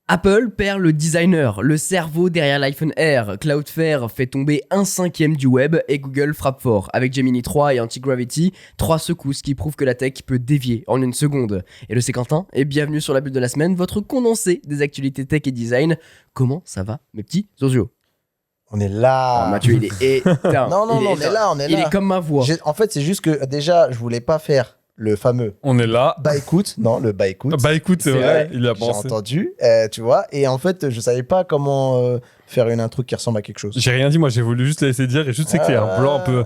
Apple perd le designer, le cerveau derrière l'iPhone Air. Cloudflare fait tomber 1/5 du web et Google frappe fort. Avec Gemini 3 et Anti-Gravity, 3 secousses qui prouvent que la tech peut dévier en une seconde. Et le c'est Quentin, et bienvenue sur la bulle de la semaine, votre condensé des actualités tech et design. Comment ça va, mes petits Zozio? On est là. Mathieu, il est éteint. Non, on est là. Il est comme ma voix. En fait, c'est juste que déjà, je voulais pas faire le fameux On est là. bah écoute. Non, le bah écoute. Bah écoute, c'est vrai, il a J'ai pensé. entendu, tu vois. Et en fait, je savais pas comment faire une intro qui ressemble à quelque chose. J'ai rien dit, moi j'ai voulu juste la laisser dire et juste sais qu'il y a un blanc un peu.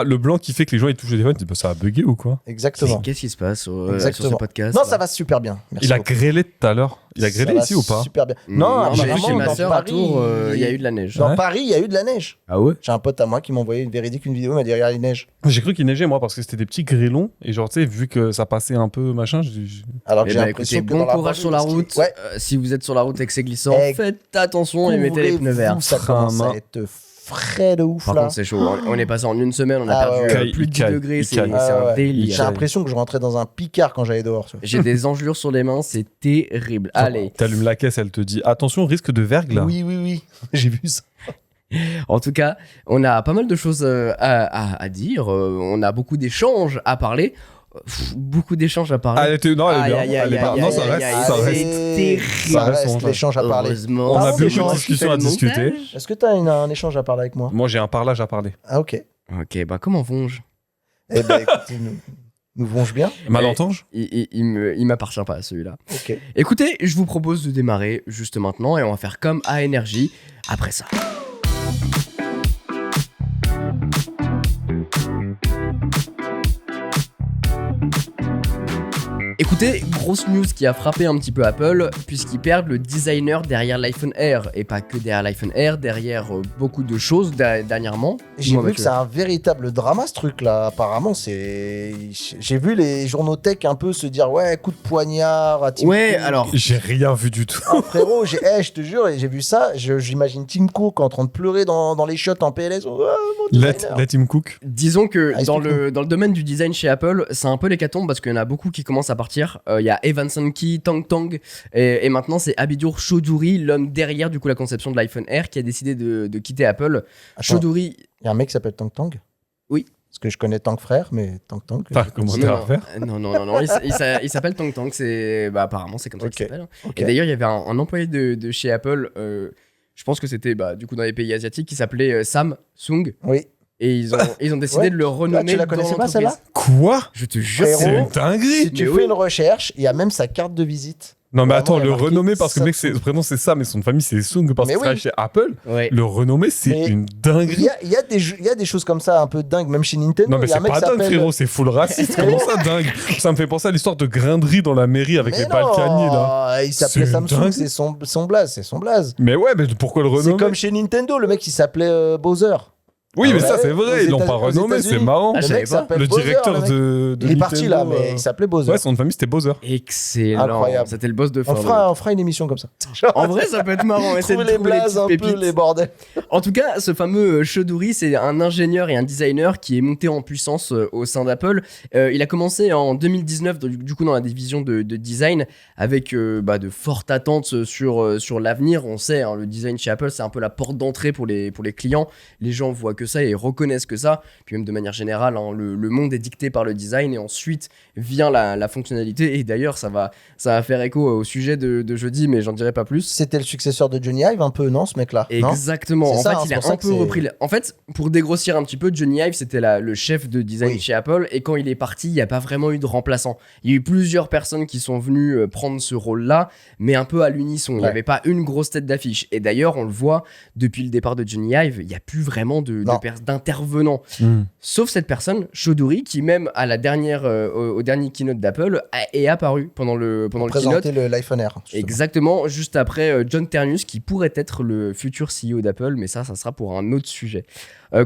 Le blanc qui fait que les gens ils touchent le téléphone, ils disent bah, ça a bugué ou quoi? Exactement. Qu'est-ce qui se passe sur Exactement. ce podcast? Non, ça va super bien. Merci Il a beaucoup. grêlé tout à l'heure. Il a grêlé Ça va ici ou pas? Super bien. Non, j'ai vu apparemment, chez ma dans sœur à Paris, Tours, il y a eu de la neige. Dans Ouais. Paris, il y a eu de la neige. Ah ouais? J'ai un pote à moi qui m'a envoyé une vidéo, il m'a dit regarde, il neige. J'ai cru qu'il neigeait moi parce que c'était des petits grêlons et genre tu sais vu que ça passait un peu machin, Alors que Eh j'ai ben, l'impression écoutez, que bon dans courage sur la banlieue, route. Ouais. Si vous êtes sur la route et que c'est glissant, Eh, faites attention et mettez les pneus verts. Ça commence à être frais de ouf Par là. contre, c'est chaud. On est passé en une semaine, on a Ah perdu ouais, ouais. plus de 10 Il caille, degrés. il C'est caille. un Ouais. délire. J'ai l'impression que je rentrais dans un picard quand j'allais dehors. tu vois. J'ai des engelures sur les mains, c'est terrible. Allez. T'allumes la caisse, elle te dit attention risque de verglas. Oui. J'ai vu ça. En tout cas, on a pas mal de choses à dire. On a beaucoup d'échanges à parler. Beaucoup d'échanges à parler. Elle était non, elle est bien. Aïe, aïe, Elle est aïe, pas- aïe, Non, ça aïe, reste, aïe, ça aïe, reste. c'est terrible. Ça reste, reste on- l'échange à parler. Heureusement. On a Ah, beaucoup l'échange de qui discussions fait à le discuter. montage. Est-ce que tu as un échange à parler avec moi? Moi j'ai un parlage à parler. Ah, ok. Ok, bah comment vont-je? Eh ben, écoutez, nous vont bien. Malentendu? Il m'appartient pas celui-là. Ok. Écoutez, je vous propose de démarrer juste maintenant et on va faire comme à énergie après ça. Écoutez, grosse news qui a frappé un petit peu Apple, puisqu'ils perdent le designer derrière l'iPhone Air. Et pas que derrière l'iPhone Air, derrière beaucoup de choses dernièrement. J'ai Dis-moi, vu Mathieu. que c'est un véritable drama ce truc là. Apparemment, c'est. J'ai vu les journaux tech un peu se dire ouais, coup de poignard à Tim Ouais, Cook. alors, J'ai rien vu du tout. Ah, frérot, je te jure, j'ai vu ça. J'imagine Tim Cook en train de pleurer dans les shots en PLS. Oh, mon designer. Let him cook. disons que Ah, dans explique-nous. le domaine du design chez Apple, c'est un peu l'hécatombe parce qu'il y en a beaucoup qui commencent à partir. Il y a Evan Sanki, Tang Tang, et maintenant c'est Abidur Chaudhuri, l'homme derrière du coup la conception de l'iPhone Air, qui a décidé de quitter Apple. Attends, Chaudhuri. il y a un mec qui s'appelle Tang Tang. Oui. Parce que je connais Tang Frère, mais Tang Tang. T'as un commentaire à faire? Non, il s'appelle Tang Tang, apparemment c'est comme ça qu'il Ok. s'appelle. Ok. Et d'ailleurs, il y avait un employé de chez Apple, je pense que c'était du coup dans les pays asiatiques, qui s'appelait Sam Sung, Oui. et ils ont décidé Ouais. de le renommer. tu la dans connaissais pas, l'entreprise. celle-là? Quoi? Je te jure. Frérot. C'est une dinguerie! Si tu Mais fais oui. une recherche, il y a même sa carte de visite. Non mais Vraiment, attends, il y a le marqué renommer parce que le mec, Samsung. son prénom c'est Sam mais son famille c'est Sung parce Mais qu'il travaille oui. chez Apple. Ouais. Le renommer c'est Mais une Il dinguerie. y a des choses comme ça un peu dingues, même chez Nintendo. Non mais il y a c'est un mec pas qui dingue s'appelle- frérot, c'est full raciste. Comment ça dingue? Ça me fait penser à l'histoire de grinderie dans la mairie avec Mais les Balkany non, là. il s'appelait C'est Samsung, dingue. c'est son blaze, c'est son blaze. Mais ouais, mais pourquoi le C'est renommer? comme chez Nintendo, le mec il s'appelait Bowser. Oui, mais Ouais, ça c'est vrai, aux ils l'ont pas États- aux renommé, c'est États-Unis. marrant. Ah, Le je savais mec pas. s'appelle Le Bowser, directeur le mec. de Il est parti là, Nintendo, mais il s'appelait Bowser. Ouais, son nom de famille c'était Bowser. Excellent. Incroyable. C'était le boss de fin. On fera une émission comme ça. En vrai, ça peut être marrant. Essayer de Trouver les trouver blazes un petites peu, pépites. les bordels. En tout cas, ce fameux Chaudhuri, c'est un ingénieur et un designer qui est monté en puissance au sein d'Apple. Il a commencé en 2019, du coup, dans la division de design, avec de fortes attentes sur l'avenir. On sait, hein, le design chez Apple, c'est un peu la porte d'entrée pour les clients. Les gens voient que ça et reconnaissent que ça. Puis même de manière générale, hein, le monde est dicté par le design et ensuite vient la fonctionnalité. Et d'ailleurs, ça va faire écho au sujet de jeudi, mais j'en dirai pas plus. C'était le successeur de Johnny Ive un peu, non, ce mec-là? Non. Exactement. C'est En ça, fait, hein, il c'est a pour ça un que peu c'est- repris. En fait, pour dégrossir un petit peu, Johnny Ive, c'était le chef de design Oui. chez Apple. Et quand il est parti, il n'y a pas vraiment eu de remplaçant. Il y a eu plusieurs personnes qui sont venues prendre ce rôle-là, mais un peu à l'unisson. Il n'y Ouais. avait pas une grosse tête d'affiche. Et d'ailleurs, on le voit, depuis le départ de Johnny Ive, il n'y a plus vraiment Non. d'intervenants. Sauf cette personne, Chaudhuri, qui même à la dernière, au dernier keynote d'Apple, est apparu pendant le keynote. Présenter l'iPhone Air. justement. Exactement, juste après John Ternus, qui pourrait être le futur CEO d'Apple, mais ça sera pour un autre sujet.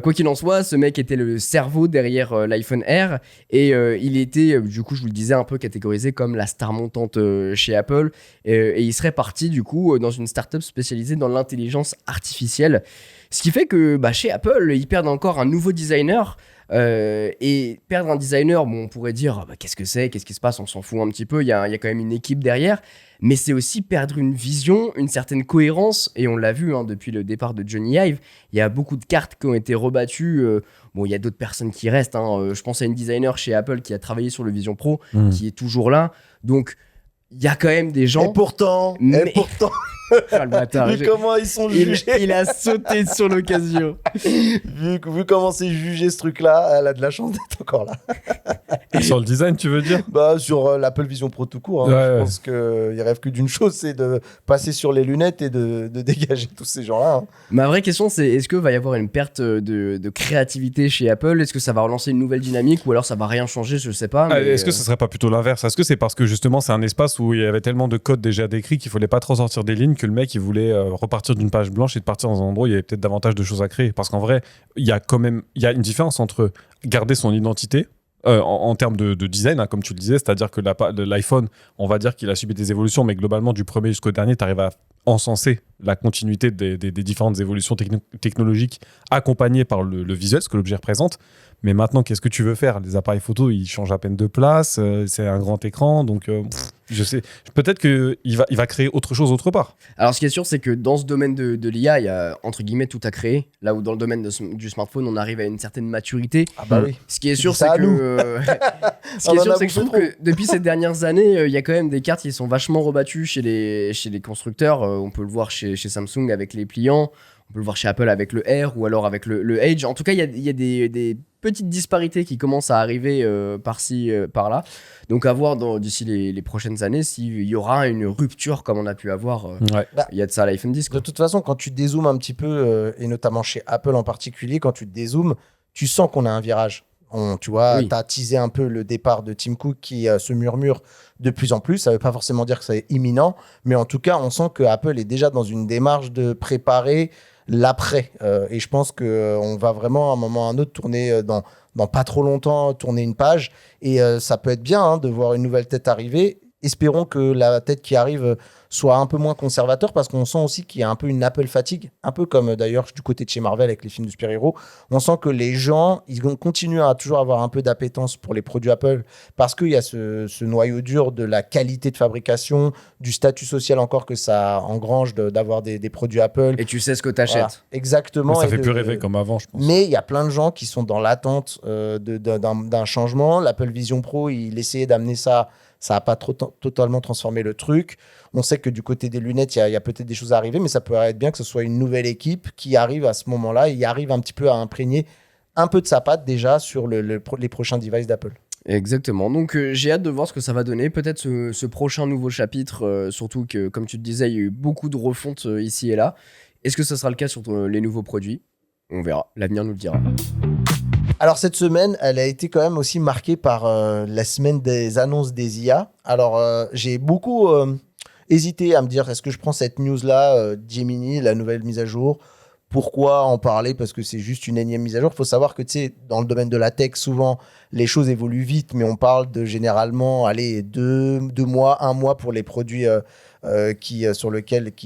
Quoi qu'il en soit, ce mec était le cerveau derrière l'iPhone Air, et il était, du coup, je vous le disais, un peu catégorisé comme la star montante chez Apple, et il serait parti, du coup, dans une startup spécialisée dans l'intelligence artificielle. Ce qui fait que chez Apple, ils perdent encore un nouveau designer. Et perdre un designer, bon, on pourrait dire ah bah, qu'est-ce que c'est, qu'est-ce qui se passe, on s'en fout un petit peu, il y a quand même une équipe derrière. Mais c'est aussi perdre une vision, une certaine cohérence. Et on l'a vu depuis le départ de Johnny Ive, il y a beaucoup de cartes qui ont été rebattues. Bon, il y a d'autres personnes qui restent. Je pense à une designer chez Apple qui a travaillé sur le Vision Pro, qui est toujours là. Donc, il y a quand même des gens. Et pourtant, Ah, le bâtard, vu comment ils sont jugés, il a sauté sur l'occasion. vu comment c'est jugé ce truc-là, elle a de la chance d'être encore là. Sur le design, tu veux dire? Bah, sur l'Apple Vision Pro tout court. Je pense qu'il rêve que d'une chose, c'est de passer sur les lunettes et de dégager tous ces gens-là. Ma vraie question, c'est est-ce qu'il va y avoir une perte de créativité chez Apple? Est-ce que ça va relancer une nouvelle dynamique ou alors ça va rien changer? Je sais pas. Mais... Est-ce que ce serait pas plutôt l'inverse? Est-ce que c'est parce que justement c'est un espace où il y avait tellement de code déjà décrits qu'il fallait pas trop sortir des lignes que le mec il voulait repartir d'une page blanche et de partir dans un endroit où il y avait peut-être davantage de choses à créer? Parce qu'en vrai, il y a une différence entre garder son identité en termes de design, comme tu le disais, c'est-à-dire que l'iPhone, on va dire qu'il a subi des évolutions, mais globalement, du premier jusqu'au dernier, tu arrives à encenser la continuité des différentes évolutions technologiques accompagnées par le visuel, ce que l'objet représente. Mais maintenant, qu'est-ce que tu veux faire? Les appareils photo, ils changent à peine de place, c'est un grand écran, donc je sais. Peut-être qu'il va créer autre chose autre part. Alors, ce qui est sûr, c'est que dans ce domaine de l'IA, il y a entre guillemets tout à créer. Là où dans le domaine du smartphone, on arrive à une certaine maturité. Ah bah oui. Ce qui est sûr, c'est que je trouve que depuis ces dernières années, il y a quand même des cartes qui sont vachement rebattues chez les constructeurs. On peut le voir chez Samsung avec les pliants. On peut le voir chez Apple avec le R ou alors avec le Edge. En tout cas, il y a des petites disparités qui commencent à arriver par-ci, par-là. Donc, à voir d'ici les prochaines années s'il y aura une rupture comme on a pu avoir. Il y a de ça à l'iPhone 10. De toute façon, quand tu dézoomes un petit peu, et notamment chez Apple en particulier, quand tu dézoomes, tu sens qu'on a un virage. Tu vois, tu as teasé un peu le départ de Tim Cook qui se murmure de plus en plus. Ça ne veut pas forcément dire que c'est imminent, mais en tout cas, on sent que Apple est déjà dans une démarche de préparer l'après. Et je pense qu'on va vraiment, à un moment ou à un autre, tourner dans pas trop longtemps, tourner une page. Et ça peut être bien de voir une nouvelle tête arriver. Espérons que la tête qui arrive soit un peu moins conservateur, parce qu'on sent aussi qu'il y a un peu une Apple fatigue, un peu comme d'ailleurs du côté de chez Marvel avec les films de super-héros. On sent que les gens, ils continuent à toujours avoir un peu d'appétence pour les produits Apple, parce qu'il y a ce noyau dur de la qualité de fabrication, du statut social encore que ça engrange d'avoir des produits Apple. Et tu sais ce que tu achètes. Voilà, exactement. Mais ça fait plus rêver comme avant, je pense. Mais il y a plein de gens qui sont dans l'attente d'un changement. L'Apple Vision Pro, il essayait d'amener ça. Ça n'a pas totalement transformé le truc. On sait que du côté des lunettes, il y a peut-être des choses à arriver, mais ça peut être bien que ce soit une nouvelle équipe qui arrive à ce moment-là et arrive un petit peu à imprégner un peu de sa patte déjà sur les prochains devices d'Apple. Exactement. Donc, j'ai hâte de voir ce que ça va donner. Peut-être ce prochain nouveau chapitre, surtout que, comme tu te disais, il y a eu beaucoup de refontes ici et là. Est-ce que ça sera le cas sur les nouveaux produits? On verra. L'avenir nous le dira. Alors cette semaine, elle a été quand même aussi marquée par la semaine des annonces des IA. Alors j'ai beaucoup hésité à me dire, est-ce que je prends cette news-là, Gemini, la nouvelle mise à jour? Pourquoi en parler? Parce que c'est juste une énième mise à jour. Il faut savoir que dans le domaine de la tech, souvent, les choses évoluent vite, mais on parle de généralement 2 mois, 1 mois pour les produits qui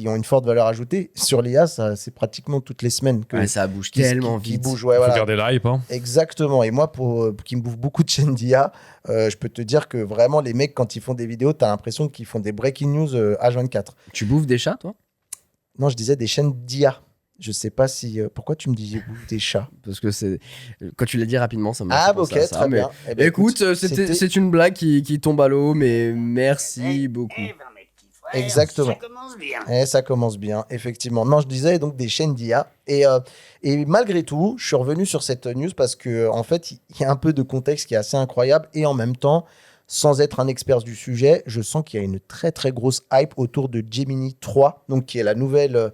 ont une forte valeur ajoutée. Sur l'IA, c'est pratiquement toutes les semaines que ça bouge tellement vite. Bouge, faut garder la hype. Exactement. Et moi, qui me bouffe beaucoup de chaînes d'IA, je peux te dire que vraiment, les mecs, quand ils font des vidéos, tu as l'impression qu'ils font des breaking news H24. Tu bouffes des chats, toi? Non, je disais des chaînes d'IA. Je sais pas si... pourquoi tu me disais des chats? Parce que quand tu l'as dit rapidement, ça m'a fait penser à ça. Très bien. Eh ben, écoute, c'est une blague qui tombe à l'eau, mais merci beaucoup. Exactement. Ça commence bien. Ça commence bien, effectivement. Non, je disais donc des chaînes d'IA. Et malgré tout, je suis revenu sur cette news parce qu'en fait, il y a un peu de contexte qui est assez incroyable. Et en même temps, sans être un expert du sujet, je sens qu'il y a une très très grosse hype autour de Gemini 3, donc qui est la nouvelle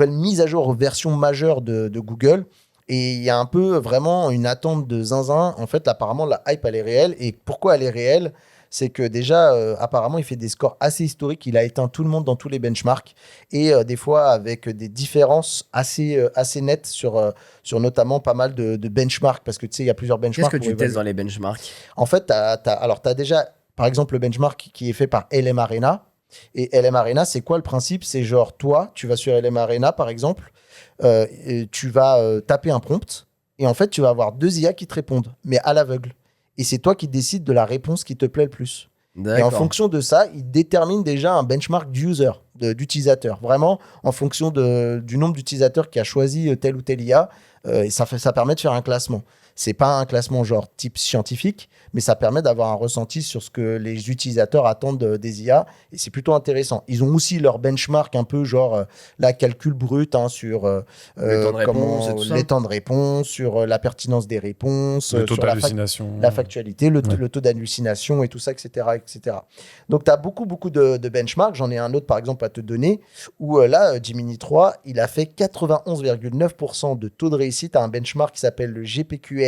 mise à jour version majeure de Google. Et il y a un peu vraiment une attente de zinzin. En fait, apparemment, la hype, elle est réelle. Et pourquoi elle est réelle? C'est que déjà, apparemment, il fait des scores assez historiques. Il a éteint tout le monde dans tous les benchmarks. Et des fois, avec des différences assez nettes sur notamment pas mal de benchmarks. Parce que tu sais, il y a plusieurs benchmarks. Qu'est-ce que tu testes dans les benchmarks? En fait, tu as déjà, par exemple, le benchmark qui est fait par LM Arena. Et LM Arena, c'est quoi le principe? C'est genre, toi, tu vas sur LM Arena, par exemple, tu vas taper un prompt. Et en fait, tu vas avoir 2 IA qui te répondent, mais à l'aveugle. Et c'est toi qui décides de la réponse qui te plaît le plus. Et en fonction de ça, il détermine déjà un benchmark d'utilisateur. Vraiment, en fonction du nombre d'utilisateurs qui a choisi telle ou telle IA, et ça permet de faire un classement. C'est pas un classement genre type scientifique, mais ça permet d'avoir un ressenti sur ce que les utilisateurs attendent des IA, et c'est plutôt intéressant. Ils ont aussi leur benchmark un peu genre la calcul brut sur les temps de réponse, sur la pertinence des réponses, le taux sur d'hallucination, la factualité, le taux d'hallucination et tout ça, etc. etc. Donc, tu as beaucoup de benchmarks. J'en ai un autre, par exemple, à te donner, où là, Gemini 3, il a fait 91,9% de taux de réussite à un benchmark qui s'appelle le GPQA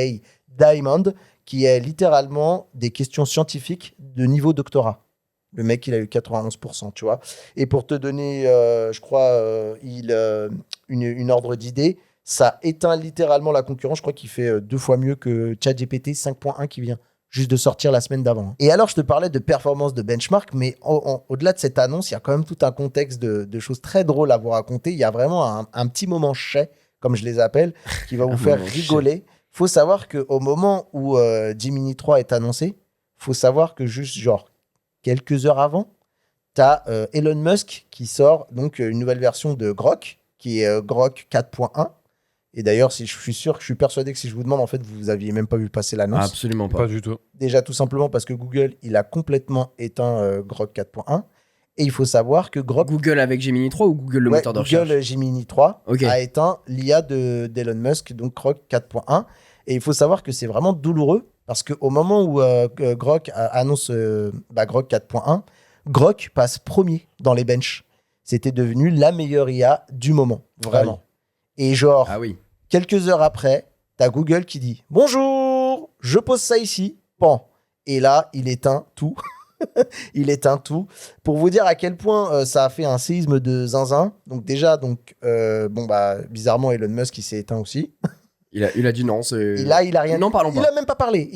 Diamond, qui est littéralement des questions scientifiques de niveau doctorat. Le mec, il a eu 91%, tu vois. Et pour te donner, je crois, une ordre d'idée, ça éteint littéralement la concurrence. Je crois qu'il fait 2 fois mieux que ChatGPT 5.1 qui vient juste de sortir la semaine d'avant. Et alors, je te parlais de performance de benchmark, mais au-delà de cette annonce, il y a quand même tout un contexte de choses très drôles à vous raconter. Il y a vraiment un petit moment chais, comme je les appelle, qui va vous faire rigoler. Il faut savoir qu'au moment où Gemini 3 est annoncé, il faut savoir que juste genre quelques heures avant, tu as Elon Musk qui sort donc une nouvelle version de Grok, qui est Grok 4.1. Et d'ailleurs, je suis persuadé que si je vous demande, en fait, vous aviez même pas vu passer l'annonce. Absolument pas. Pas du tout. Déjà, tout simplement parce que Google, il a complètement éteint Grok 4.1. Et il faut savoir que Grok... Google avec Gemini 3 ou Google le moteur de recherche? Google Gemini 3 a éteint l'IA d'Elon Musk, donc Grok 4.1. Et il faut savoir que c'est vraiment douloureux parce qu'au moment où Grok annonce Grok 4.1, Grok passe premier dans les benches. C'était devenu la meilleure IA du moment, vraiment. Et genre, quelques heures après, t'as Google qui dit « Bonjour, je pose ça ici. » Bon. Et là, il éteint tout. Il éteint tout. Pour vous dire à quel point ça a fait un séisme de zinzin. Donc déjà, bizarrement, Elon Musk, il s'est éteint aussi. Il a dit non. Il a rien dit. Non, parlons pas. Il a même pas parlé.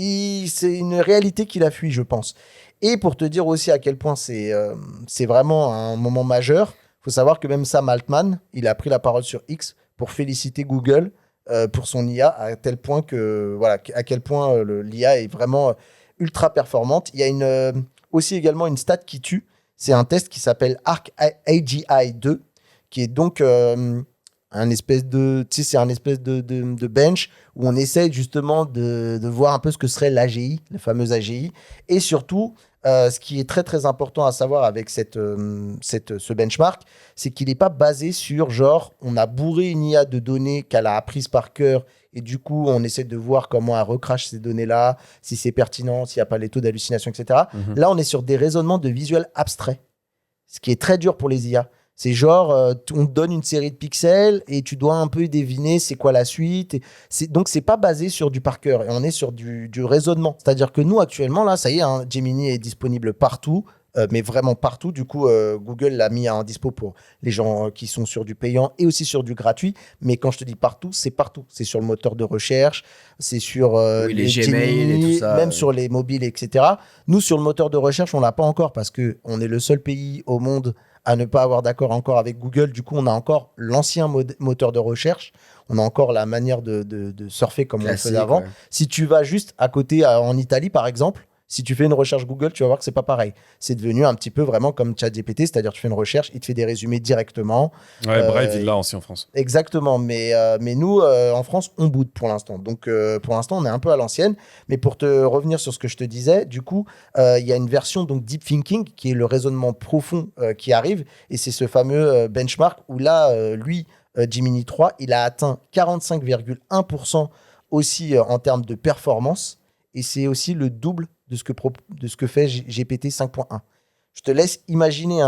C'est une réalité qu'il a fui, je pense. Et pour te dire aussi à quel point c'est vraiment un moment majeur, il faut savoir que même Sam Altman, il a pris la parole sur X pour féliciter Google pour son IA, à tel point que, à quel point l'IA est vraiment ultra performante. Il y a aussi également une stat qui tue. C'est un test qui s'appelle Arc AGI 2, qui est donc un espèce de bench où on essaie justement de voir un peu ce que serait l'AGI, la fameuse AGI. Et surtout, ce qui est très très important à savoir avec ce benchmark, c'est qu'il n'est pas basé sur genre on a bourré une IA de données qu'elle a apprises par cœur et du coup on essaie de voir comment elle recrache ces données-là, si c'est pertinent, s'il n'y a pas les taux d'hallucination, etc. Là, on est sur des raisonnements de visuels abstraits, ce qui est très dur pour les IA. C'est genre, on te donne une série de pixels et tu dois un peu deviner c'est quoi la suite. Donc, c'est pas basé sur du par cœur et on est sur du raisonnement. C'est-à-dire que nous, actuellement, là, ça y est, Gemini est disponible partout, mais vraiment partout. Du coup, Google l'a mis en dispo pour les gens qui sont sur du payant et aussi sur du gratuit. Mais quand je te dis partout, c'est partout. C'est sur le moteur de recherche, c'est sur les Gmail Gemini, et tout ça. même sur les mobiles, etc. Nous, sur le moteur de recherche, on l'a pas encore parce qu'on est le seul pays au monde à ne pas avoir d'accord encore avec Google. Du coup, on a encore l'ancien moteur de recherche. On a encore la manière de surfer comme classique, on le faisait avant. Ouais. Si tu vas juste à côté, en Italie, par exemple, si tu fais une recherche Google, tu vas voir que c'est pas pareil. C'est devenu un petit peu vraiment comme ChatGPT, c'est-à-dire tu fais une recherche, il te fait des résumés directement. Ouais, Brave, il l'a aussi en France. Exactement, mais nous, en France, on boude pour l'instant. Donc, pour l'instant, on est un peu à l'ancienne. Mais pour te revenir sur ce que je te disais, du coup, il y a une version donc Deep Thinking, qui est le raisonnement profond qui arrive. Et c'est ce fameux benchmark où là, Gemini 3, il a atteint 45,1% aussi en termes de performance. Et c'est aussi le double de ce que fait GPT 5.1. Je te laisse imaginer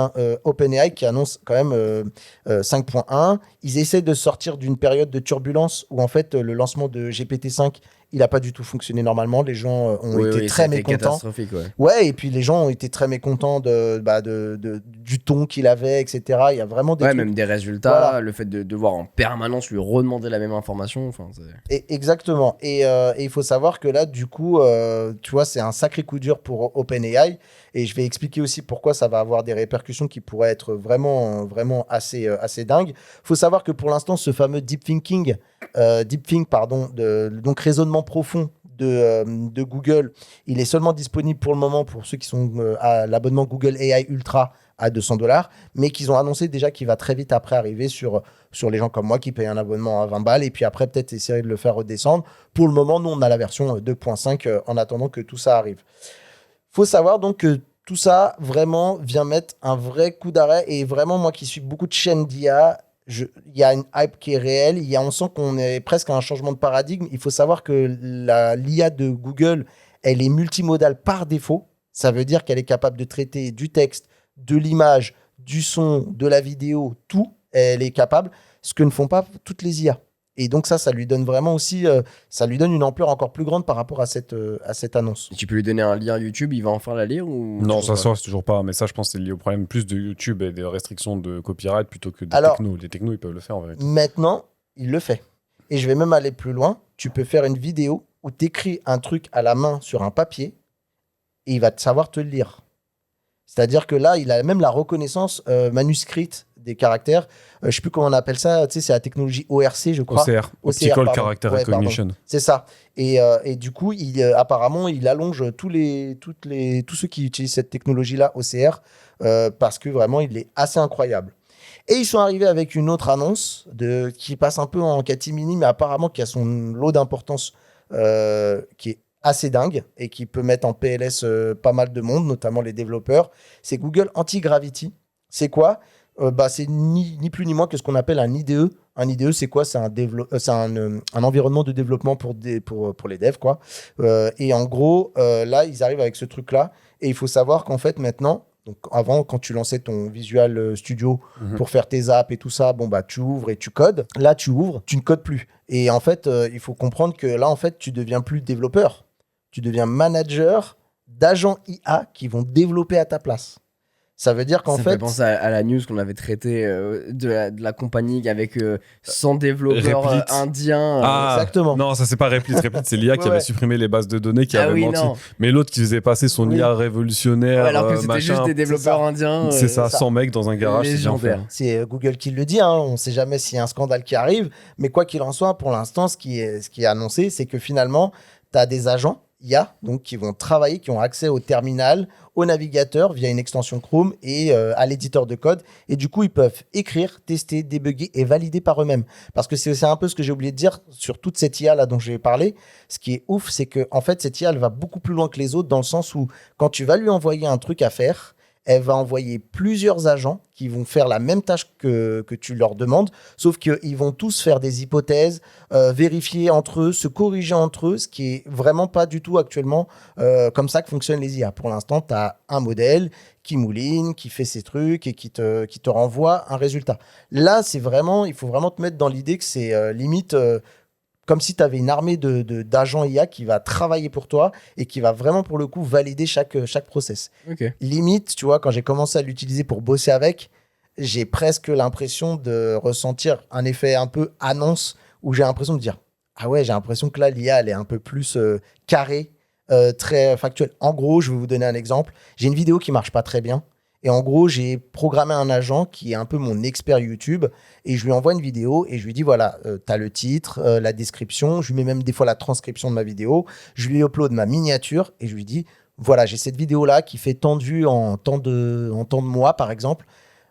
OpenAI qui annonce quand même 5.1. Ils essaient de sortir d'une période de turbulence où en fait le lancement de GPT-5 il n'a pas du tout fonctionné normalement. Les gens ont été très mécontents. Catastrophique, ouais, et puis les gens ont été très mécontents du ton qu'il avait, etc. Il y a vraiment des trucs... même des résultats, le fait de devoir en permanence lui redemander la même information. Exactement. Et il faut savoir que là, du coup, tu vois, c'est un sacré coup dur pour OpenAI. Et je vais expliquer aussi pourquoi ça va avoir des répercussions qui pourraient être vraiment, vraiment assez dingues. Il faut savoir que pour l'instant, ce fameux deep thinking, donc raisonnement profond de Google, il est seulement disponible pour le moment pour ceux qui sont à l'abonnement Google AI Ultra à $200, mais qu'ils ont annoncé déjà qu'il va très vite après arriver sur les gens comme moi qui payent un abonnement à 20 balles et puis après peut-être essayer de le faire redescendre. Pour le moment, nous, on a la version 2.5 en attendant que tout ça arrive. Faut savoir donc que tout ça vraiment vient mettre un vrai coup d'arrêt et vraiment, moi qui suis beaucoup de chaînes d'IA, il y a une hype qui est réelle. On sent qu'on est presque à un changement de paradigme. Il faut savoir que l'IA de Google, elle est multimodale par défaut. Ça veut dire qu'elle est capable de traiter du texte, de l'image, du son, de la vidéo, tout. Elle est capable, ce que ne font pas toutes les IA. Et donc ça lui donne vraiment aussi, ça lui donne une ampleur encore plus grande par rapport à cette annonce. Et tu peux lui donner un lien YouTube, il va enfin la lire ou... Non, ça sort toujours pas. Mais ça, je pense que c'est lié au problème plus de YouTube et des restrictions de copyright plutôt que des technos. Les technos, ils peuvent le faire en vérité. Maintenant, il le fait. Et je vais même aller plus loin. Tu peux faire une vidéo où tu écris un truc à la main sur un papier et il va savoir te le lire. C'est-à-dire que là, il a même la reconnaissance manuscrite des caractères. Je ne sais plus comment on appelle ça. Tu sais, c'est la technologie ORC, je crois. OCR, Optical Character Recognition. C'est ça. Et du coup, apparemment, il allonge tous ceux qui utilisent cette technologie-là, OCR, parce que vraiment, il est assez incroyable. Et ils sont arrivés avec une autre annonce qui passe un peu en catimini, mais apparemment qui a son lot d'importance qui est assez dingue et qui peut mettre en PLS pas mal de monde, notamment les développeurs. C'est Google Anti-Gravity. C'est quoi ? C'est ni plus ni moins que ce qu'on appelle un IDE. Un IDE, c'est quoi ? C'est un environnement de développement pour les devs, quoi. Et en gros, là, ils arrivent avec ce truc-là. Et il faut savoir qu'en fait, maintenant, donc avant, quand tu lançais ton Visual Studio pour faire tes apps et tout ça, tu ouvres et tu codes. Là, tu ouvres, tu ne codes plus. Et en fait, il faut comprendre que là, en fait, tu deviens plus développeur. Tu deviens manager d'agents IA qui vont développer à ta place. Ça veut dire qu'en fait... Ça fait penser à la news qu'on avait traitée de la compagnie avec 100 développeurs indiens. Exactement. Non, ça c'est pas Replit. Replit, c'est l'IA qui avait supprimé les bases de données, qui avait menti. Non. Mais l'autre qui faisait passer son IA révolutionnaire, alors que c'était juste des développeurs indiens. C'est ça, 100 mecs dans un garage. Légendaire. C'est Google qui le dit. On ne sait jamais s'il y a un scandale qui arrive. Mais quoi qu'il en soit, pour l'instant, ce qui est annoncé, c'est que finalement, tu as des agents IA, donc qui vont travailler, qui ont accès au terminal, au navigateur via une extension Chrome et à l'éditeur de code. Et du coup, ils peuvent écrire, tester, débugger et valider par eux-mêmes. Parce que c'est un peu ce que j'ai oublié de dire sur toute cette IA là dont j'ai parlé. Ce qui est ouf, c'est que en fait, cette IA, elle va beaucoup plus loin que les autres dans le sens où quand tu vas lui envoyer un truc à faire, elle va envoyer plusieurs agents qui vont faire la même tâche que tu leur demandes, sauf qu'ils vont tous faire des hypothèses, vérifier entre eux, se corriger entre eux, ce qui est vraiment pas du tout actuellement comme ça que fonctionnent les IA. Pour l'instant, tu as un modèle qui mouline, qui fait ses trucs et qui te renvoie un résultat. Là, il faut vraiment te mettre dans l'idée que c'est limite... comme si tu avais une armée d'agents IA qui va travailler pour toi et qui va vraiment, pour le coup, valider chaque process. Okay. Limite, tu vois, quand j'ai commencé à l'utiliser pour bosser avec, j'ai presque l'impression de ressentir un effet un peu annonce où j'ai l'impression de dire « Ah ouais, j'ai l'impression que là, l'IA, elle est un peu plus carrée, très factuelle. » En gros, je vais vous donner un exemple. J'ai une vidéo qui marche pas très bien. Et en gros, j'ai programmé un agent qui est un peu mon expert YouTube et je lui envoie une vidéo et je lui dis voilà, tu as le titre, la description, je lui mets même des fois la transcription de ma vidéo, je lui upload ma miniature et je lui dis voilà, j'ai cette vidéo-là qui fait tant de vues en tant de mois par exemple,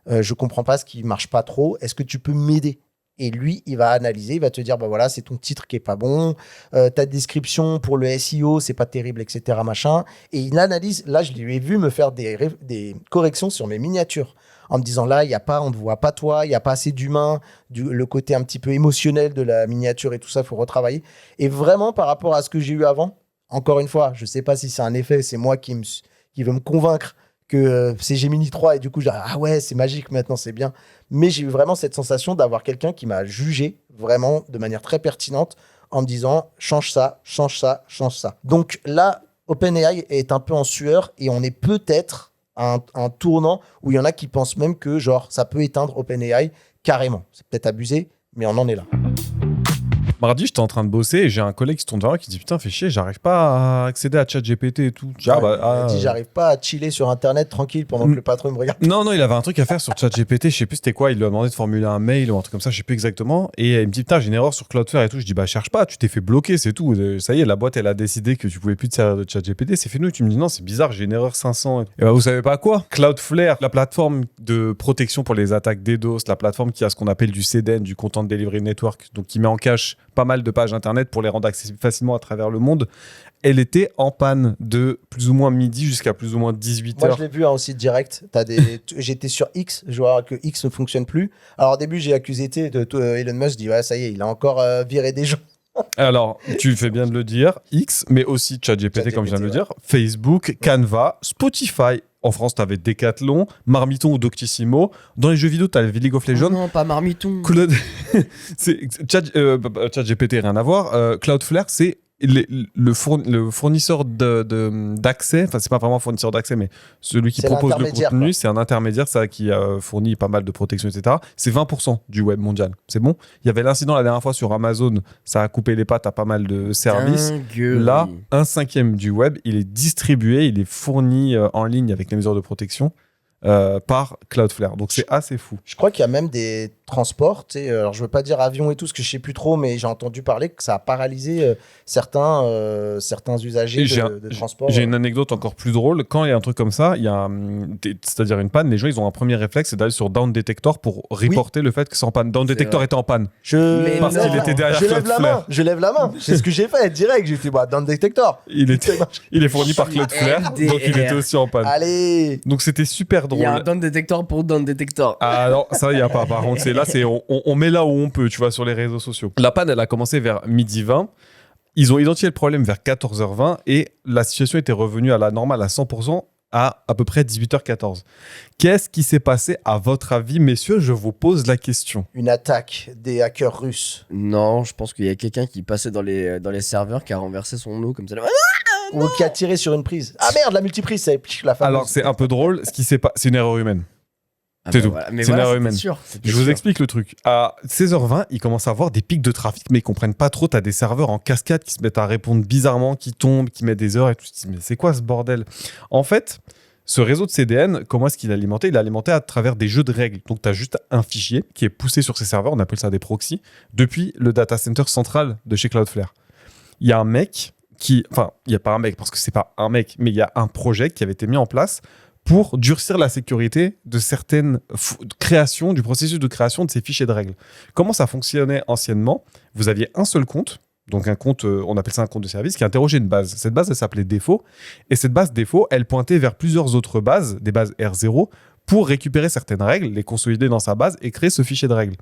je comprends pas ce qui marche pas trop, est-ce que tu peux m'aider ? Et lui, il va analyser, il va te dire, bah voilà, c'est ton titre qui est pas bon, ta description pour le SEO, c'est pas terrible, etc. machin. Et il analyse, là, je lui ai vu me faire des corrections sur mes miniatures, en me disant, là, on ne voit pas toi, il n'y a pas assez d'humain, le côté un petit peu émotionnel de la miniature et tout ça, il faut retravailler. Et vraiment, par rapport à ce que j'ai eu avant, encore une fois, je sais pas si c'est un effet, c'est moi qui veut me convaincre que c'est Gemini 3 et du coup je dis ah ouais c'est magique maintenant c'est bien, mais j'ai eu vraiment cette sensation d'avoir quelqu'un qui m'a jugé vraiment de manière très pertinente en me disant change ça, change ça, change ça. Donc là, OpenAI est un peu en sueur et on est peut-être à un tournant où il y en a qui pensent même que genre ça peut éteindre OpenAI carrément. C'est peut-être abusé, mais on en est là. Mardi, j'étais en train de bosser et j'ai un collègue qui se tourne vers moi qui dit putain, fais chier, j'arrive pas à accéder à ChatGPT et tout. Il a dit j'arrive pas à chiller sur internet tranquille pendant que le patron me regarde. Non, il avait un truc à faire sur ChatGPT, je sais plus c'était quoi, il lui a demandé de formuler un mail ou un truc comme ça, je sais plus exactement. Et il me dit putain, j'ai une erreur sur Cloudflare et tout. Je dis bah cherche pas, tu t'es fait bloquer, c'est tout. Ça y est, la boîte elle a décidé que tu pouvais plus te servir de ChatGPT, c'est fait nous. Tu me dis non, c'est bizarre, j'ai une erreur 500. Et bah vous savez pas quoi, Cloudflare, la plateforme de protection pour les attaques DDoS, la plateforme qui a ce qu'on appelle du CDN, du Content Delivery Network, donc qui met en cache pas mal de pages internet pour les rendre accessibles facilement à travers le monde, elle était en panne de plus ou moins midi jusqu'à plus ou moins 18h. Moi, je l'ai vu aussi direct. J'étais sur X, je vois que X ne fonctionne plus. Alors, au début, j'ai accusé Elon Musk, je dis, ouais, ça y est, il a encore viré des gens. Alors, tu fais bien de le dire, X, mais aussi ChatGPT, comme je viens de le dire, Facebook, Canva, Spotify. En France, tu avais Decathlon, Marmiton ou Doctissimo. Dans les jeux vidéo, tu avais League of Legends. Oh non, pas Marmiton. ChatGPT, rien à voir. Cloudflare, c'est le fournisseur d'accès. Enfin, c'est pas vraiment un fournisseur d'accès, mais celui qui propose le contenu, c'est un intermédiaire, ça, qui fournit pas mal de protection, etc. C'est 20% du web mondial. C'est bon. Il y avait l'incident la dernière fois sur Amazon, ça a coupé les pattes à pas mal de services. Là, 1/5 du web, il est distribué, il est fourni en ligne avec les mesures de protection par Cloudflare. Donc c'est assez fou. Je crois qu'il y a même des transports, tu sais, alors je veux pas dire avion et tout, ce que je sais plus trop, mais j'ai entendu parler que ça a paralysé certains usagers de transport. J'ai une anecdote encore plus drôle. Quand il y a un truc comme ça, il y a c'est-à-dire une panne, les gens ils ont un premier réflexe, c'est d'aller sur Down Detector pour reporter le fait que c'est en panne. Down Detector était en panne. Parce qu'il était derrière Cloudflare. Je lève la main. C'est ce que j'ai fait direct. J'ai fait Down Detector. Il est fourni par Cloudflare, donc il était aussi en panne. Allez. Donc c'était super drôle. Il y a un Down Detector pour Down Detector. Ah non, ça il y a pas. Par contre, on met là où on peut, tu vois, sur les réseaux sociaux. La panne, elle a commencé vers 12h20. Ils ont identifié le problème vers 14h20 et la situation était revenue à la normale à 100% à peu près 18h14. Qu'est-ce qui s'est passé à votre avis, messieurs? Je vous pose la question. Une attaque des hackers russes. Non, je pense qu'il y a quelqu'un qui passait dans les serveurs qui a renversé son eau comme ça. Ou qui a tiré sur une prise. Ah merde, la multiprise, c'est la fameuse. Alors c'est un peu drôle, c'est une erreur humaine. C'est tout. Voilà. C'est une erreur humaine. Je vous explique le truc. À 16h20, ils commencent à avoir des pics de trafic, mais ils comprennent pas trop. Tu as des serveurs en cascade qui se mettent à répondre bizarrement, qui tombent, qui mettent des heures et tout. Mais c'est quoi ce bordel? En fait, ce réseau de CDN, comment est-ce qu'il est alimenté? Il est alimenté à travers des jeux de règles. Donc, tu as juste un fichier qui est poussé sur ces serveurs, on appelle ça des proxys, depuis le data center central de chez Cloudflare. Il y a un mec enfin, il n'y a pas un mec, parce que c'est pas un mec, mais il y a un projet qui avait été mis en place pour durcir la sécurité de certaines créations, du processus de création de ces fichiers de règles. Comment ça fonctionnait anciennement? Vous aviez un seul compte, donc un compte, on appelle ça un compte de service, qui interrogeait une base. Cette base, elle s'appelait défaut, et cette base défaut, elle pointait vers plusieurs autres bases, des bases R0, pour récupérer certaines règles, les consolider dans sa base et créer ce fichier de règles.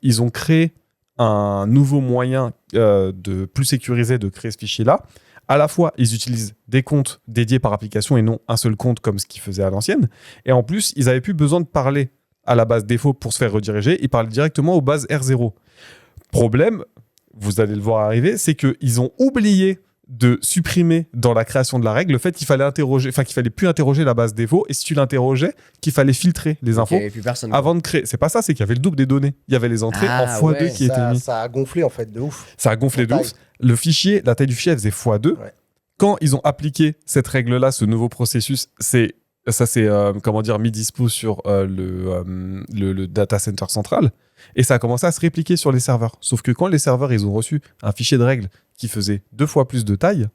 Ils ont créé un nouveau moyen de plus sécurisé de créer ce fichier-là. À la fois, ils utilisent des comptes dédiés par application et non un seul compte comme ce qu'ils faisaient à l'ancienne. Et en plus, ils n'avaient plus besoin de parler à la base défaut pour se faire rediriger. Ils parlaient directement aux bases R0. Problème, vous allez le voir arriver, c'est qu'ils ont oublié de supprimer dans la création de la règle le fait qu'il fallait plus interroger la base défaut, et si tu l'interrogeais, qu'il fallait filtrer les infos avant de créer. C'est pas ça, c'est qu'il y avait le double des données. Il y avait les entrées en x2 qui étaient mises. Ça a gonflé en fait de ouf. Ça a gonflé de ouf. Le fichier, la taille du fichier, elle faisait x2. Ouais. Quand ils ont appliqué cette règle-là, ce nouveau processus, c'est mis dispo sur le data center central, et ça a commencé à se répliquer sur les serveurs. Sauf que quand les serveurs ils ont reçu un fichier de règles qui faisait 2 fois plus de taille,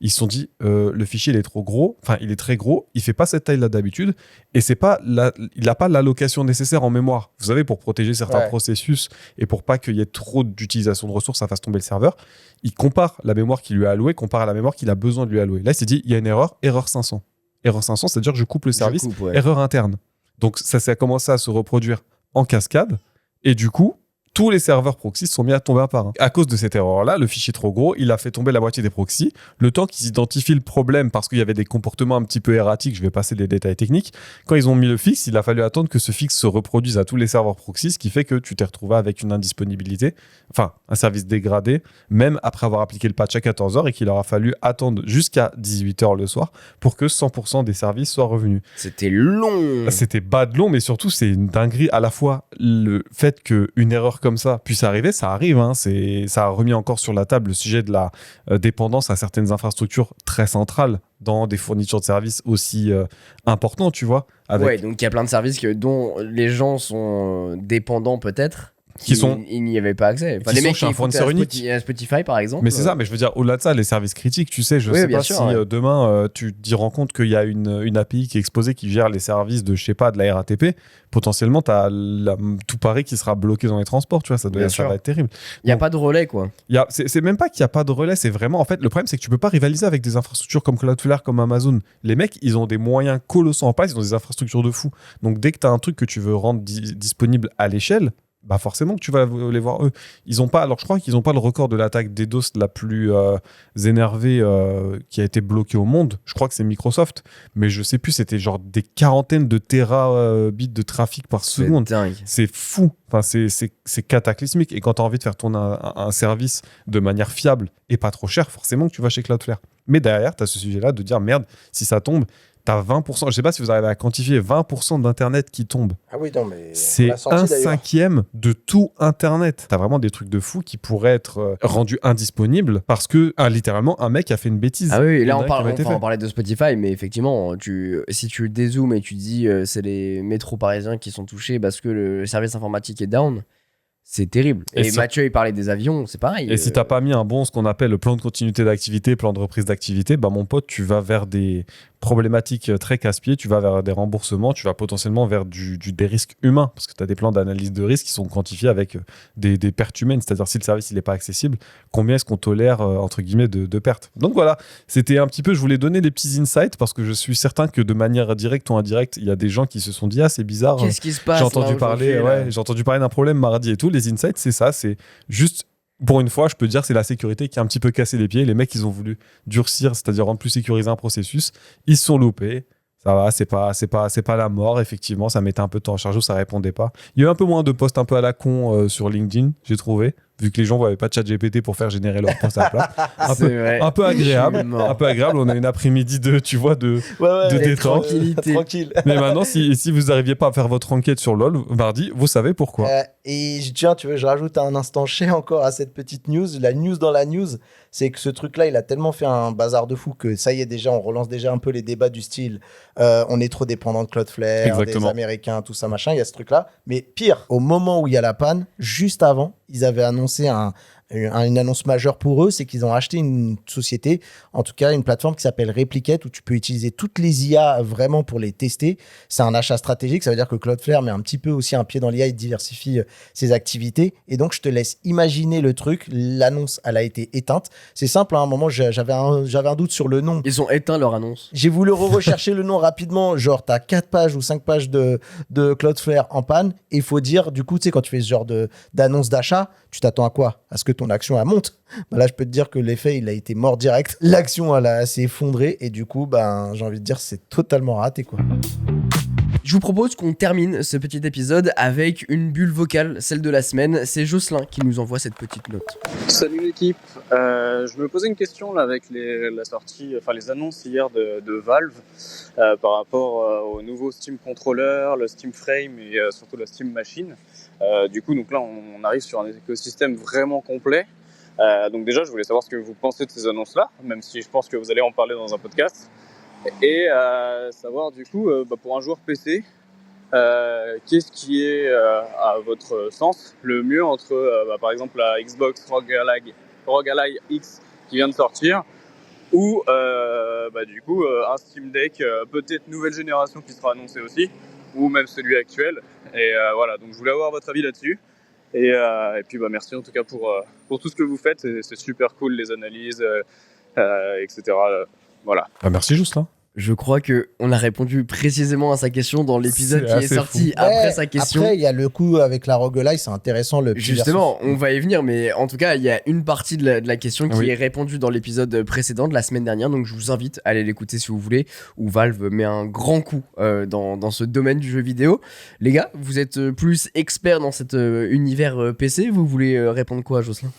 ils se sont dit le fichier il est trop gros, enfin il est très gros, il fait pas cette taille là d'habitude, et il n'a pas l'allocation nécessaire en mémoire. Vous savez, pour protéger certains processus et pour pas qu'il y ait trop d'utilisation de ressources, ça fasse tomber le serveur, il compare la mémoire qu'il lui a allouée à la mémoire qu'il a besoin de lui allouer. Là il s'est dit il y a une erreur 500. Erreur 500, c'est-à-dire que je coupe le service, erreur interne. Donc ça a commencé à se reproduire en cascade, et du coup tous les serveurs proxy se sont mis à tomber un par un. À cause de cette erreur-là, le fichier trop gros, il a fait tomber la moitié des proxys. Le temps qu'ils identifient le problème, parce qu'il y avait des comportements un petit peu erratiques, je vais passer des détails techniques, quand ils ont mis le fixe, il a fallu attendre que ce fixe se reproduise à tous les serveurs proxy, ce qui fait que tu t'es retrouvé avec une indisponibilité, enfin un service dégradé, même après avoir appliqué le patch à 14h et qu'il aura fallu attendre jusqu'à 18h le soir pour que 100% des services soient revenus. C'était long. C'était bad long, mais surtout c'est une dinguerie. À la fois le fait qu'une erreur comme ça puisse arriver, ça arrive, hein, ça a remis encore sur la table le sujet de la dépendance à certaines infrastructures très centrales dans des fournitures de services aussi importants, tu vois. Ouais, donc il y a plein de services dont les gens sont dépendants peut-être. Il n'y avait pas accès. Enfin, qui les sont mecs chez un fournisseur unique. Spotify par exemple. Mais c'est ça, mais je veux dire, au-delà de ça, les services critiques, tu sais, je sais pas si demain tu te rends compte qu'il y a une API qui est exposée qui gère les services de, je sais pas, de la RATP, potentiellement, t'as tout Paris qui sera bloqué dans les transports, tu vois, ça va être terrible. Il n'y a pas de relais, quoi. C'est même pas qu'il n'y a pas de relais, c'est vraiment, en fait, le problème, c'est que tu peux pas rivaliser avec des infrastructures comme Cloudflare, comme Amazon. Les mecs, ils ont des moyens colossaux en place, ils ont des infrastructures de fou. Donc, dès que tu as un truc que tu veux rendre disponible à l'échelle, bah forcément que tu vas les voir eux. Ils ont pas, alors je crois qu'ils n'ont pas le record de l'attaque DDoS la plus énervée qui a été bloquée au monde. Je crois que c'est Microsoft, mais je sais plus, c'était genre des quarantaines de terabits de trafic par seconde. C'est fou. Enfin, c'est cataclysmique. Et quand tu as envie de faire tourner un service de manière fiable et pas trop cher, forcément que tu vas chez Cloudflare. Mais derrière, tu as ce sujet-là de dire merde, si ça tombe, t'as 20%, je sais pas si vous arrivez à quantifier 20% d'Internet qui tombe. Ah oui, non, mais c'est un cinquième de tout Internet. T'as vraiment des trucs de fou qui pourraient être rendus indisponibles parce que littéralement un mec a fait une bêtise. Ah oui, là on parlait de Spotify, mais effectivement, si tu dézoomes et tu dis c'est les métros parisiens qui sont touchés parce que le service informatique est down. C'est terrible. Et Mathieu, il parlait des avions, c'est pareil. Et si t'as pas mis ce qu'on appelle le plan de continuité d'activité, plan de reprise d'activité, bah mon pote, tu vas vers des problématiques très casse-pieds, tu vas vers des remboursements, tu vas potentiellement vers des risques humains, parce que tu as des plans d'analyse de risque qui sont quantifiés avec des pertes humaines, c'est-à-dire si le service n'est pas accessible, combien est-ce qu'on tolère, entre guillemets, de pertes. Donc voilà, c'était un petit peu, je voulais donner des petits insights, parce que je suis certain que de manière directe ou indirecte, il y a des gens qui se sont dit, c'est bizarre. Qu'est-ce qui se passe? J'ai entendu parler d'un problème mardi et tout. Les insights, c'est ça, c'est juste... Pour une fois, je peux dire c'est la sécurité qui a un petit peu cassé les pieds. Les mecs, ils ont voulu durcir, c'est-à-dire rendre plus sécurisé un processus. Ils se sont loupés. Ça va, c'est pas la mort, effectivement. Ça mettait un peu de temps à charger ou ça répondait pas. Il y a eu un peu moins de posts un peu à la con sur LinkedIn, j'ai trouvé. Vu que les gens n'avaient pas de chat GPT pour faire générer leur post à la place. Un peu agréable. On a une après-midi de détente. Tranquille. Mais maintenant, si vous n'arriviez pas à faire votre enquête sur LoL mardi, vous savez pourquoi. Et tiens, tu veux, je rajoute un instant chez encore à cette petite news. La news dans la news, c'est que ce truc-là, il a tellement fait un bazar de fou que ça y est, déjà, on relance déjà un peu les débats du style on est trop dépendant de Cloudflare, des Américains, tout ça, machin. Il y a ce truc-là. Mais pire, au moment où il y a la panne, juste avant, ils avaient annoncé une annonce majeure pour eux, c'est qu'ils ont acheté une société, en tout cas une plateforme qui s'appelle Replicate, où tu peux utiliser toutes les IA vraiment pour les tester. C'est un achat stratégique, ça veut dire que Cloudflare met un petit peu aussi un pied dans l'IA et diversifie ses activités. Et donc, je te laisse imaginer le truc. L'annonce, elle a été éteinte. C'est simple, à un moment, j'avais un doute sur le nom. Ils ont éteint leur annonce. J'ai voulu rechercher le nom rapidement, genre t'as 4 pages ou 5 pages de Cloudflare en panne, et il faut dire, du coup, tu sais, quand tu fais ce genre d'annonce d'achat, tu t'attends à quoi? À ce que ton action, elle monte. Bah là, je peux te dire que l'effet, il a été mort direct. L'action, elle s'est effondrée, et du coup, j'ai envie de dire, c'est totalement raté, quoi. Je vous propose qu'on termine ce petit épisode avec une bulle vocale, celle de la semaine. C'est Jocelyn qui nous envoie cette petite note. Salut l'équipe. Je me posais une question là avec les annonces hier de Valve par rapport au nouveau Steam Controller, le Steam Frame et surtout la Steam Machine. Du coup, donc là, on arrive sur un écosystème vraiment complet. Donc déjà, je voulais savoir ce que vous pensez de ces annonces-là, même si je pense que vous allez en parler dans un podcast. Et savoir du coup, pour un joueur PC, qu'est-ce qui est à votre sens le mieux entre par exemple la Xbox Rogue Ally X qui vient de sortir ou du coup un Steam Deck peut-être nouvelle génération qui sera annoncé aussi ou même celui actuel et voilà, donc je voulais avoir votre avis là-dessus et puis merci en tout cas pour tout ce que vous faites, c'est super cool les analyses etc. Voilà. Merci Jocelyn. Je crois qu'on a répondu précisément à sa question dans l'épisode qui est assez sorti fou. après sa question. Après, il y a le coup avec la roguelike, c'est intéressant. Justement, on va y venir, mais en tout cas, il y a une partie de la question qui Oui. est répondue dans l'épisode précédent de la semaine dernière, donc je vous invite à aller l'écouter si vous voulez, où Valve met un grand coup dans ce domaine du jeu vidéo. Les gars, vous êtes plus experts dans cet univers PC, vous voulez répondre quoi, Jocelyn ?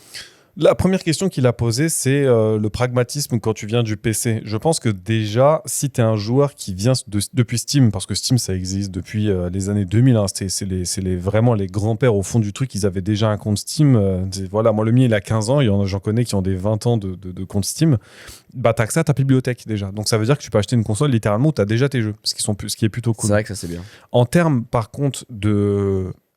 La première question qu'il a posée, c'est le pragmatisme quand tu viens du PC. Je pense que déjà, si tu es un joueur qui vient depuis Steam, parce que Steam, ça existe depuis les années 2000, hein, c'est vraiment les grands-pères au fond du truc, ils avaient déjà un compte Steam. Voilà, moi, le mien, il a 15 ans, j'en connais qui ont des 20 ans de compte Steam. Bah, t'as accès à ta bibliothéque déjà. Donc, ça veut dire que tu peux acheter une console littéralement où tu as déjà tes jeux, ce qui est plutôt cool. C'est vrai que ça, c'est bien. En termes, par contre,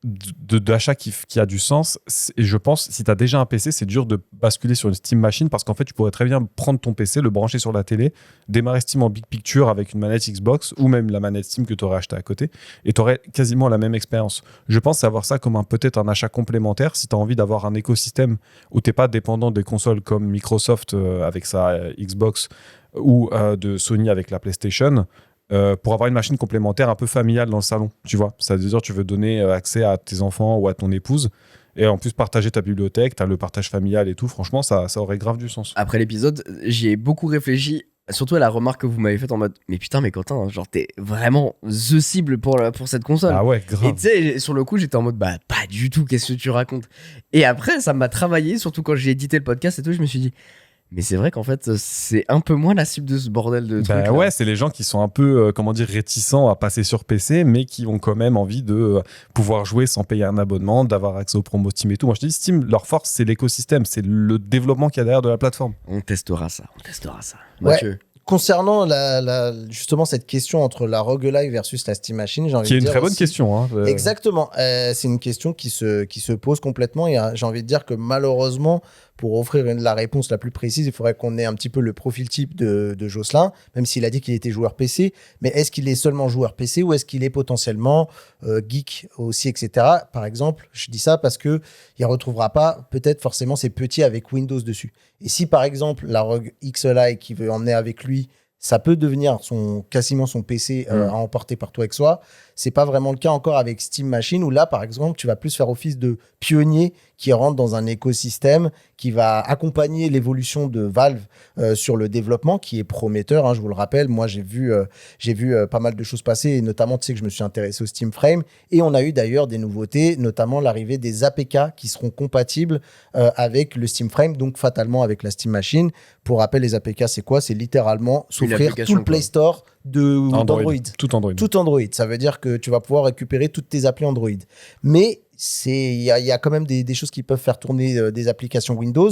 d'achat qui a du sens, et je pense si tu as déjà un PC, c'est dur de basculer sur une Steam Machine parce qu'en fait tu pourrais très bien prendre ton PC, le brancher sur la télé, démarrer Steam en big picture avec une manette Xbox ou même la manette Steam que tu aurais acheté à côté et tu aurais quasiment la même expérience. Je pense avoir ça comme peut-être un achat complémentaire si tu as envie d'avoir un écosystème où tu n'es pas dépendant des consoles comme Microsoft avec sa Xbox ou de Sony avec la PlayStation. Pour avoir une machine complémentaire un peu familiale dans le salon, tu vois. Ça veut dire tu veux donner accès à tes enfants ou à ton épouse et en plus partager ta bibliothèque, tu as le partage familial et tout. Franchement, ça aurait grave du sens. Après l'épisode, j'y ai beaucoup réfléchi, surtout à la remarque que vous m'avez faite en mode mais putain, mais Quentin, genre t'es vraiment the cible pour cette console. Ah ouais, Et grave. tu sais, sur le coup, j'étais en mode bah pas du tout, qu'est-ce que tu racontes? Et après, ça m'a travaillé, surtout quand j'ai édité le podcast et tout, je me suis dit mais c'est vrai qu'en fait, c'est un peu moins la cible de ce bordel de trucs. Ouais, c'est les gens qui sont un peu, réticents à passer sur PC, mais qui ont quand même envie de pouvoir jouer sans payer un abonnement, d'avoir accès aux promos Steam et tout. Moi, je te dis, Steam, leur force, c'est l'écosystème, c'est le développement qu'il y a derrière de la plateforme. On testera ça. Ouais. Mathieu. Concernant justement cette question entre la roguelike versus la Steam Machine, j'ai envie Qui est de une dire très bonne aussi- question. Hein. Exactement. C'est une question qui se pose complètement et j'ai envie de dire que malheureusement, pour offrir la réponse la plus précise, il faudrait qu'on ait un petit peu le profil type de Jocelyn, même s'il a dit qu'il était joueur PC. Mais est-ce qu'il est seulement joueur PC ou est-ce qu'il est potentiellement geek aussi, etc. Par exemple, je dis ça parce qu'il ne retrouvera pas peut-être forcément ses petits avec Windows dessus. Et si par exemple la Rogue XLI qui veut emmener avec lui, ça peut devenir quasiment son PC à emporter partout avec soi. C'est pas vraiment le cas encore avec Steam Machine où là, par exemple, tu vas plus faire office de pionnier qui rentre dans un écosystème qui va accompagner l'évolution de Valve sur le développement qui est prometteur. Hein, je vous le rappelle, moi j'ai vu pas mal de choses passer et notamment tu sais que je me suis intéressé au Steam Frame et on a eu d'ailleurs des nouveautés, notamment l'arrivée des APK qui seront compatibles avec le Steam Frame, donc fatalement avec la Steam Machine. Pour rappel, les APK c'est quoi? C'est littéralement s'offrir tout le Play Store d'Android. Tout Android. Tout Android. Ça veut dire que tu vas pouvoir récupérer toutes tes applis Android. Mais il y a quand même des choses qui peuvent faire tourner des applications Windows,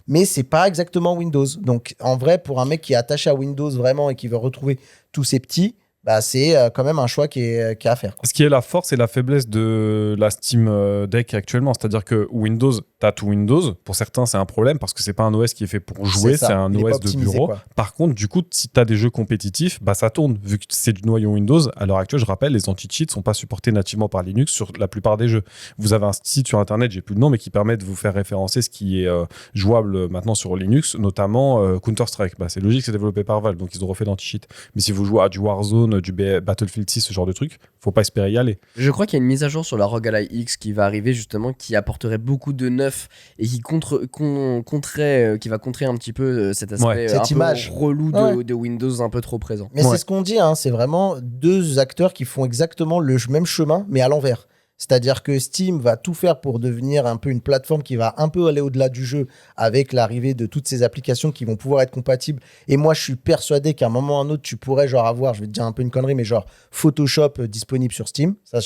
mais c'est pas exactement Windows. Donc, en vrai, pour un mec qui est attaché à Windows vraiment et qui veut retrouver tous ses petits, bah, c'est quand même un choix qui est à faire. Ce qui est la force et la faiblesse de la Steam Deck actuellement, c'est-à-dire que Windows, t'as tout Windows. Pour certains, c'est un problème parce que c'est pas un OS qui est fait pour jouer, c'est un OS de bureau. Quoi. Par contre, du coup, si t'as des jeux compétitifs, bah ça tourne. Vu que c'est du noyau Windows, à l'heure actuelle, je rappelle, les anti-cheats sont pas supportés nativement par Linux sur la plupart des jeux. Vous avez un site sur Internet, j'ai plus le nom, mais qui permet de vous faire référencer ce qui est jouable maintenant sur Linux, notamment Counter-Strike. Bah, c'est logique, c'est développé par Valve, donc ils ont refait l'anti-cheat. Mais si vous jouez à du Warzone, du Battlefield 6, ce genre de truc, faut pas espérer y aller. Je crois qu'il y a une mise à jour sur la ROG Ally X qui va arriver justement, qui apporterait beaucoup de neuf et qui qui va contrer un petit peu cet aspect cette image relou de Windows un peu trop présent. Mais c'est ce qu'on dit, hein, c'est vraiment deux acteurs qui font exactement le même chemin, mais à l'envers. C'est-à-dire que Steam va tout faire pour devenir un peu une plateforme qui va un peu aller au-delà du jeu avec l'arrivée de toutes ces applications qui vont pouvoir être compatibles. Et moi, je suis persuadé qu'à un moment ou à un autre, tu pourrais genre avoir, je vais te dire un peu une connerie, mais genre Photoshop disponible sur Steam. Ça,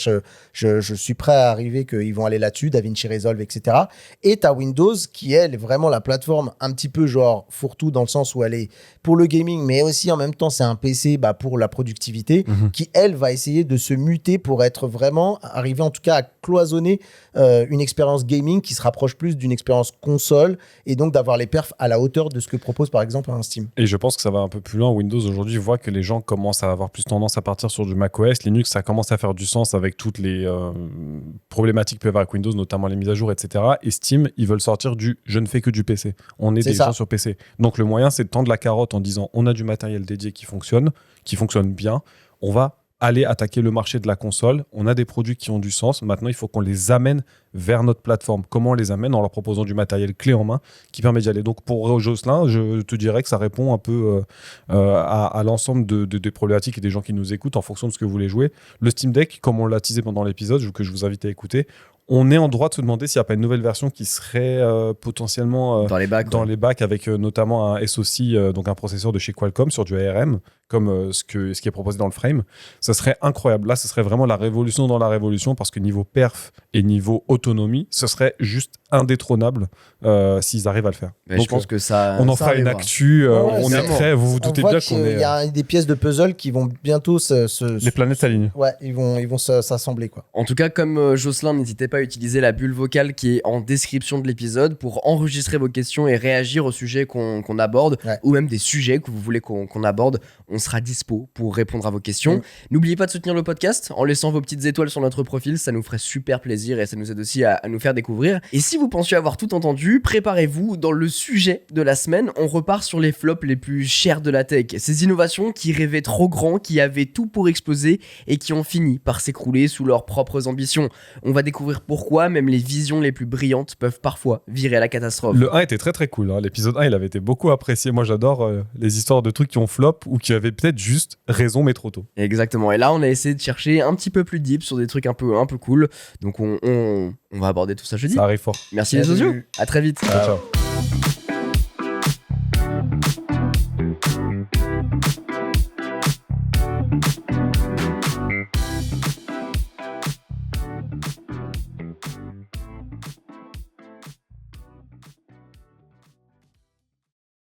je suis prêt à arriver qu'ils vont aller là-dessus, DaVinci Resolve, etc. Et tu as Windows qui, elle, est vraiment la plateforme un petit peu genre fourre-tout dans le sens où elle est pour le gaming, mais aussi en même temps, c'est un PC pour la productivité qui, elle, va essayer de se muter pour être vraiment arrivé en tout tout cas à cloisonner une expérience gaming qui se rapproche plus d'une expérience console et donc d'avoir les perfs à la hauteur de ce que propose par exemple un Steam. Et je pense que ça va un peu plus loin. Windows aujourd'hui voit que les gens commencent à avoir plus tendance à partir sur du macOS. Linux, ça commence à faire du sens avec toutes les problématiques qu'il peut y avoir avec Windows, notamment les mises à jour, etc. Et Steam, ils veulent sortir du « je ne fais que du PC ». On est déjà sur PC. Donc le moyen, c'est de tendre la carotte en disant on a du matériel dédié qui fonctionne bien. On va aller attaquer le marché de la console. On a des produits qui ont du sens. Maintenant, il faut qu'on les amène vers notre plateforme. Comment on les amène? En leur proposant du matériel clé en main qui permet d'y aller. Donc, pour Jocelyn, je te dirais que ça répond un peu à l'ensemble des problématiques et des gens qui nous écoutent en fonction de ce que vous voulez jouer. Le Steam Deck, comme on l'a teasé pendant l'épisode, que je vous invite à écouter, on est en droit de se demander s'il n'y a pas une nouvelle version qui serait potentiellement dans les bacs avec notamment un SoC, donc un processeur de chez Qualcomm sur du ARM, comme ce qui est proposé dans le frame. Ça serait incroyable. Là, ce serait vraiment la révolution dans la révolution parce que niveau perf et niveau autonomie, ce serait juste indétrônable s'ils arrivent à le faire. Donc, je pense que ça. On en ça fera une arrivera. actu. On est prêt. Vous vous doutez bien qu'on est. Il y a des pièces de puzzle qui vont bientôt les planètes s'alignent. Ouais, ils vont s'assembler quoi. En tout cas, comme Jocelyn, n'hésitez pas à utiliser la bulle vocale qui est en description de l'épisode pour enregistrer vos questions et réagir aux sujets qu'on aborde, ou même des sujets que vous voulez qu'on aborde. On sera dispo pour répondre à vos questions. N'oubliez pas de soutenir le podcast en laissant vos petites étoiles sur notre profil, ça nous ferait super plaisir et ça nous aide aussi à nous faire découvrir. Et si vous pensiez avoir tout entendu, préparez-vous, dans le sujet de la semaine, on repart sur les flops les plus chers de la tech. Ces innovations qui rêvaient trop grand, qui avaient tout pour exploser et qui ont fini par s'écrouler sous leurs propres ambitions. On va découvrir pourquoi même les visions les plus brillantes peuvent parfois virer à la catastrophe. Le 1 était très très cool. L'épisode 1, il avait été beaucoup apprécié. Moi, j'adore les histoires de trucs qui ont flop ou qui avaient peut-être juste raison, mais trop tôt. Exactement. Et là, on a essayé de chercher un petit peu plus deep sur des trucs un peu cool. Donc, on va aborder tout ça jeudi. Ça arrive fort. Merci les sociaux. À très vite. Ciao.